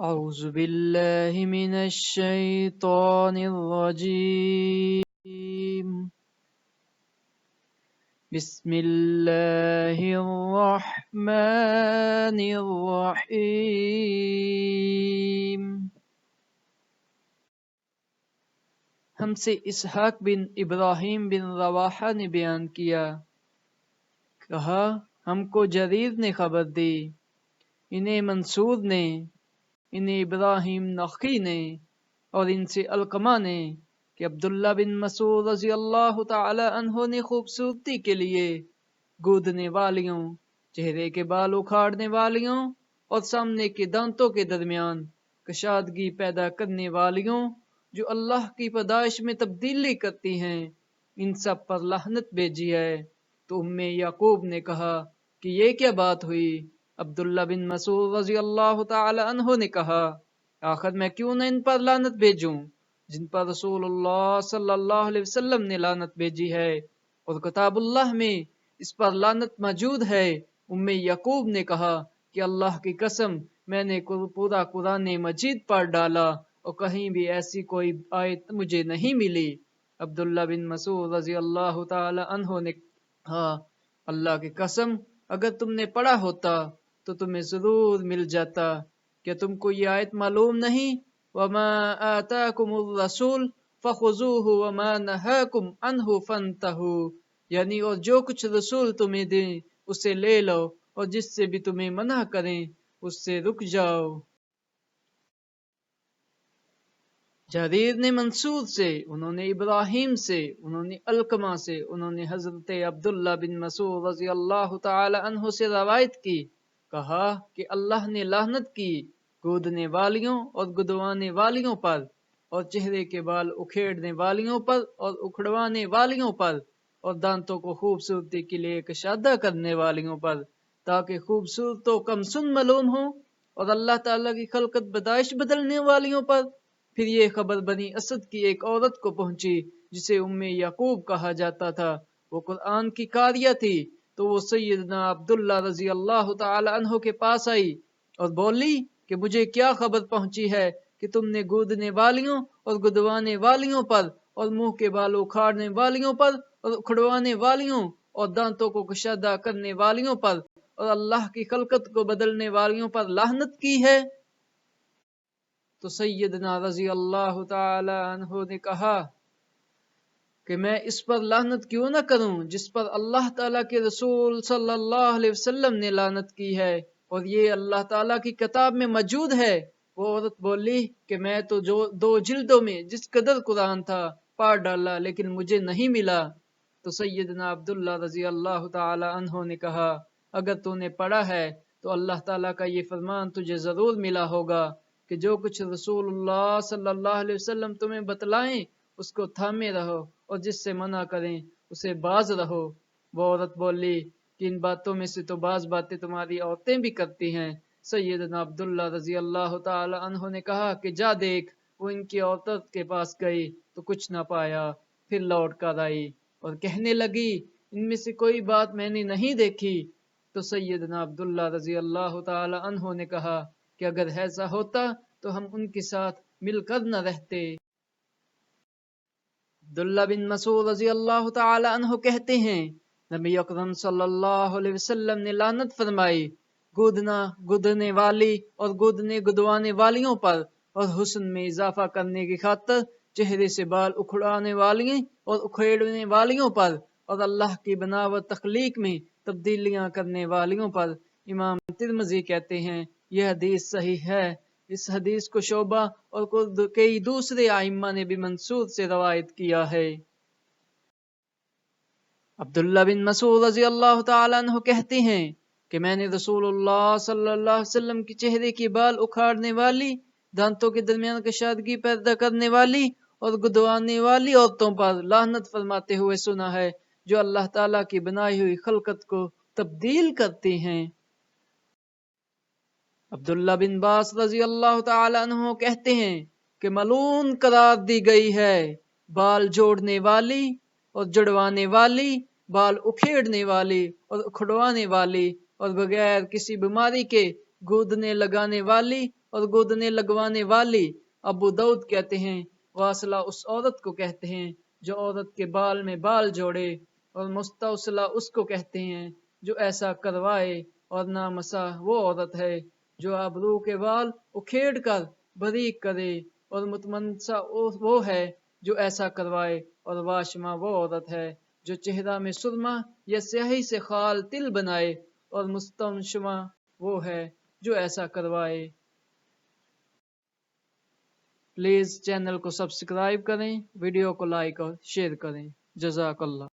أعوذ بالله من الشيطان الرجيم بسم الله الرحمن الرحيم ہم سے اسحاق بن ابراہیم بن رواحہ نے بیان کیا، کہا ہم کو جریر نے خبر دی، انہیں منصور نے، انہیں ابراہیم نخعی نے، اور ان سے علقمہ نے کہ عبداللہ بن مسعود رضی اللہ تعالی عنہ نے خوبصورتی کے لیے گودنے والیوں، چہرے کے بال اکھاڑنے والیوں اور سامنے کے دانتوں کے درمیان کشادگی پیدا کرنے والیوں جو اللہ کی پیدائش میں تبدیلی کرتی ہیں، ان سب پر لعنت بھیجی ہے۔ تو یعقوب نے کہا کہ یہ کیا بات ہوئی؟ عبداللہ بن مسعود رضی اللہ تعالی عنہ نے کہا، آخر میں کیوں نہ ان پر لعنت بھیجوں جن پر رسول اللہ صلی اللہ علیہ وسلم نے لعنت بھیجی ہے، اور کتاب اللہ میں اس پر لعنت موجود ہے۔ یعقوب نے کہا کہ اللہ کی قسم میں نے پورا قرآن مجید پڑھ ڈالا اور کہیں بھی ایسی کوئی آیت مجھے نہیں ملی۔ عبداللہ بن مسعود رضی اللہ تعالی عنہ نے کہا، اللہ کی قسم اگر تم نے پڑھا ہوتا تو تمہیں ضرور مل جاتا۔ کیا تم کو یہ آیت معلوم نہیں؟ وَمَا آتَاكُمُ الرَّسُولُ فَخُذُوهُ وَمَا نَهَاكُمْ عَنْهُ فَانْتَهُوا، یعنی اور جو کچھ رسول تمہیں دیں اسے لے لو، اور جس سے بھی تمہیں منع کریں اس سے رک جاؤ۔ جریر نے منصور سے، انہوں نے ابراہیم سے، انہوں نے علقمہ سے، انہوں نے حضرت عبداللہ بن مسعود رضی اللہ تعالی عنہ سے روایت کی، کہا کہ اللہ نے لعنت کی گودنے والیوں اور گدوانے والیوں پر، اور چہرے کے بال اکھیڑنے والیوں پر اور اکھڑوانے والیوں پر، اور دانتوں کو خوبصورتی کے لیے کشادہ کرنے والیوں پر، تاکہ خوبصورت و کم سن معلوم ہوں، اور اللہ تعالیٰ کی خلقت بدائش بدلنے والیوں پر۔ پھر یہ خبر بنی اسد کی ایک عورت کو پہنچی جسے یعقوب کہا جاتا تھا، وہ قرآن کی قاریہ تھی، تو وہ سیدنا عبداللہ رضی اللہ تعالی عنہ کے پاس آئی اور بولی کہ مجھے کیا خبر پہنچی ہے کہ تم نے گودنے والیوں اور گدوانے والیوں پر اور منہ کے بال اکھاڑنے والیوں پر اور اکھڑوانے والیوں اور دانتوں کو کشادہ کرنے والیوں پر اور اللہ کی خلقت کو بدلنے والیوں پر لعنت کی ہے۔ تو سیدنا رضی اللہ تعالی عنہ نے کہا کہ میں اس پر لعنت کیوں نہ کروں جس پر اللہ تعالیٰ کے رسول صلی اللہ علیہ وسلم نے لعنت کی ہے، اور یہ اللہ تعالیٰ کی کتاب میں موجود ہے۔ وہ عورت بولی کہ میں تو جو 2 جلدوں میں جس قدر قرآن تھا پڑھ ڈالا لیکن مجھے نہیں ملا۔ تو سیدنا عبداللہ رضی اللہ تعالی عنہ نے کہا، اگر تو نے پڑھا ہے تو اللہ تعالیٰ کا یہ فرمان تجھے ضرور ملا ہوگا کہ جو کچھ رسول اللہ صلی اللہ علیہ وسلم تمہیں بتلائیں اس کو تھامے رہو، اور جس سے منع کریں اسے باز رہو۔ وہ عورت بولی کہ ان باتوں میں سے تو بعض باتیں تمہاری عورتیں بھی کرتی ہیں۔ سیدنا عبداللہ رضی اللہ تعالی عنہ نے کہا کہ جا دیکھ۔ وہ ان کی عورتوں کے پاس گئی تو کچھ نہ پایا، پھر لوٹ کر آئی اور کہنے لگی ان میں سے کوئی بات میں نے نہیں دیکھی۔ تو سیدنا عبداللہ رضی اللہ تعالی عنہ نے کہا کہ اگر ایسا ہوتا تو ہم ان کے ساتھ مل کر نہ رہتے۔ عبداللہ بن مسعود رضی اللہ تعالی عنہ کہتے ہیں، نبی اکرم صلی اللہ علیہ وسلم نے لعنت فرمائی گودنے والی اور گودنے گدوانے والیوں پر، اور حسن میں اضافہ کرنے کی خاطر چہرے سے بال اکھڑانے والیوں اور اکھیڑنے والیوں پر، اور اللہ کی بناوٹ تخلیق میں تبدیلیاں کرنے والیوں پر۔ امام ترمذی کہتے ہیں یہ حدیث صحیح ہے۔ اس حدیث کو شعبہ اور کئی دوسرے ائمہ نے بھی منصور سے روایت کیا ہے۔ عبداللہ بن مسعود رضی اللہ تعالی عنہ کہتے ہیں کہ میں نے رسول اللہ صلی اللہ علیہ وسلم کے چہرے کے بال اکھاڑنے والی، دانتوں کے درمیان کشادگی پیدا کرنے والی اور گدوانے والی عورتوں پر لعنت فرماتے ہوئے سنا ہے جو اللہ تعالیٰ کی بنائی ہوئی خلقت کو تبدیل کرتی ہیں۔ عبداللہ بن باس رضی اللہ تعالی عنہ کہتے ہیں کہ ملعون قرار دی گئی ہے بال جوڑنے والی اور جڑوانے والی، بال اکھیڑنے والی اور اکھڑوانے والی، اور بغیر کسی بیماری کے گودنے لگانے والی اور گودنے لگوانے والی۔ ابو داؤد کہتے ہیں واصلہ اس عورت کو کہتے ہیں جو عورت کے بال میں بال جوڑے، اور مستوصلہ اس کو کہتے ہیں جو ایسا کروائے، اور نامسا وہ عورت ہے جو ابرو کے بال اکھیڑ کر باریک کرے، اور متمنسا وہ ہے جو ایسا کروائے، اور واشمہ وہ عورت ہے جو چہرہ میں سرما یا سیاہی سے خال تل بنائے، اور مستنشمہ وہ ہے جو ایسا کروائے۔ پلیز چینل کو سبسکرائب کریں، ویڈیو کو لائک اور شیئر کریں۔ جزاک اللہ۔